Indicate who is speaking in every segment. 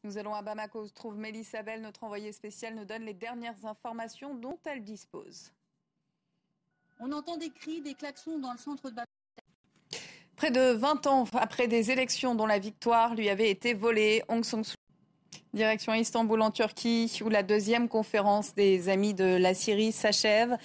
Speaker 1: Nous allons à Bamako où se trouve Mélissa Abel, notre envoyée spéciale, nous donne les dernières informations dont elle dispose.
Speaker 2: On entend des cris, des klaxons dans le centre de Bamako.
Speaker 1: Près de 20 ans après des élections dont la victoire lui avait été volée, Aung San Suu Kyi. Direction Istanbul en Turquie, où la deuxième conférence des Amis de la Syrie s'achève.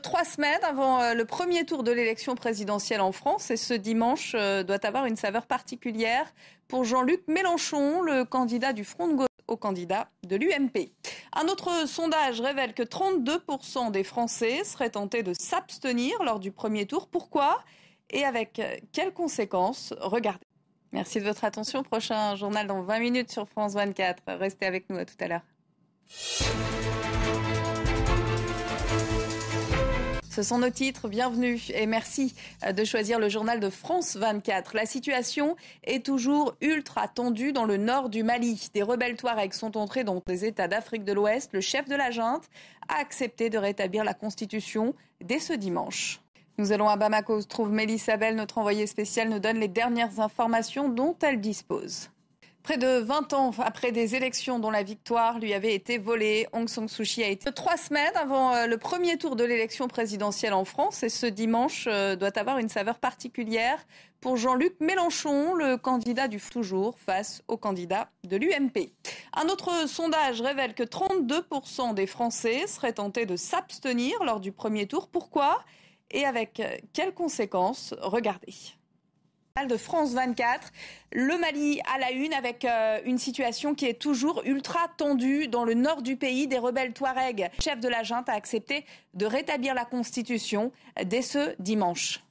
Speaker 1: 3 semaines avant le premier tour de l'élection présidentielle en France. Et ce dimanche doit avoir une saveur particulière pour Jean-Luc Mélenchon, le candidat du Front de gauche au candidat de l'UMP. Un autre sondage révèle que 32% des Français seraient tentés de s'abstenir lors du premier tour. Pourquoi ? Et avec quelles conséquences ? Regardez. Merci de votre attention. Prochain journal dans 20 minutes sur France 24. Restez avec nous, à tout à l'heure. Ce sont nos titres, bienvenue et merci de choisir le journal de France 24. La situation est toujours ultra tendue dans le nord du Mali. Des rebelles Touaregs sont entrés dans des États d'Afrique de l'Ouest. Le chef de la junte a accepté de rétablir la Constitution dès ce dimanche. Nous allons à Bamako où se trouve Mélissa Abel, notre envoyée spéciale, nous donne les dernières informations dont elle dispose. Près de 20 ans après des élections dont la victoire lui avait été volée, Aung San Suu Kyi a été 3 semaines avant le premier tour de l'élection présidentielle en France. Et ce dimanche doit avoir une saveur particulière pour Jean-Luc Mélenchon, le candidat du toujours face au candidat de l'UMP. Un autre sondage révèle que 32% des Français seraient tentés de s'abstenir lors du premier tour. Pourquoi ? Et avec quelles conséquences ? Regardez. De France 24, le Mali à la une avec une situation qui est toujours ultra tendue dans le nord du pays. Des rebelles Touaregs. Le chef de la junte a accepté de rétablir la Constitution dès ce dimanche.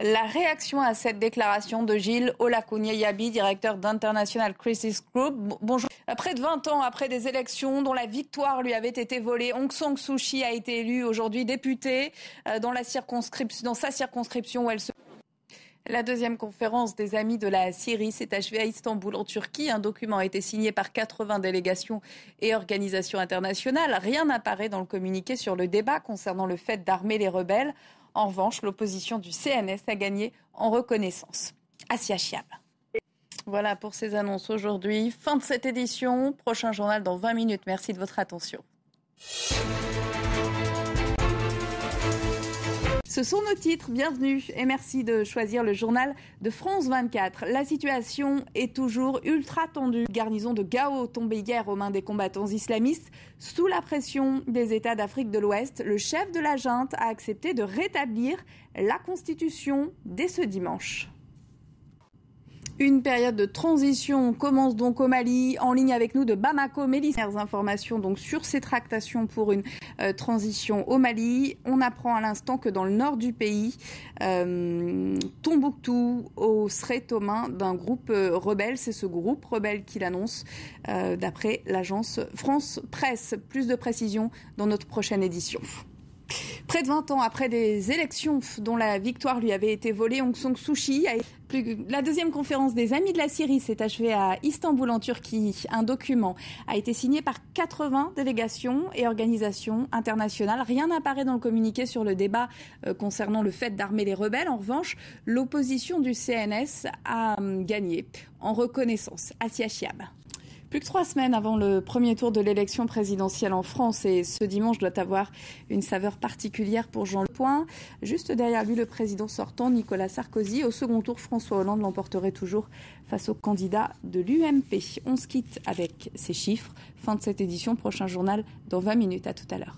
Speaker 1: La réaction à cette déclaration de Gilles Olakounia-Yabi, directeur d'International Crisis Group. Bonjour. Près de 20 ans après des élections dont la victoire lui avait été volée, Aung San Suu Kyi a été élu aujourd'hui député dans sa circonscription où elle se... La deuxième conférence des Amis de la Syrie s'est achevée à Istanbul, en Turquie. Un document a été signé par 80 délégations et organisations internationales. Rien n'apparaît dans le communiqué sur le débat concernant le fait d'armer les rebelles. En revanche, l'opposition du CNS a gagné en reconnaissance. Assia Chiab. Voilà pour ces annonces aujourd'hui. Fin de cette édition. Prochain journal dans 20 minutes. Merci de votre attention. Ce sont nos titres, bienvenue et merci de choisir le journal de France 24. La situation est toujours ultra tendue. Garnison de Gao tombée hier aux mains des combattants islamistes. Sous la pression des États d'Afrique de l'Ouest, le chef de la junte a accepté de rétablir la Constitution dès ce dimanche. Une période de transition commence donc au Mali. En ligne avec nous de Bamako, Mélissa. Informations donc sur ces tractations pour une transition au Mali. On apprend à l'instant que dans le nord du pays, Tombouctou serait aux mains d'un groupe rebelle. C'est ce groupe rebelle qui l'annonce d'après l'agence France Presse. Plus de précisions dans notre prochaine édition. Près de 20 ans après des élections dont la victoire lui avait été volée, Aung San Suu Kyi la deuxième conférence des Amis de la Syrie s'est achevée à Istanbul en Turquie. Un document a été signé par 80 délégations et organisations internationales. Rien n'apparaît dans le communiqué sur le débat concernant le fait d'armer les rebelles. En revanche, l'opposition du CNS a gagné en reconnaissance. Assia Chiab. Plus que 3 semaines avant le premier tour de l'élection présidentielle en France, et ce dimanche doit avoir une saveur particulière pour Jean Le Point. Juste derrière lui, le président sortant, Nicolas Sarkozy. Au second tour, François Hollande l'emporterait toujours face au candidat de l'UMP. On se quitte avec ces chiffres. Fin de cette édition, prochain journal dans 20 minutes. À tout à l'heure.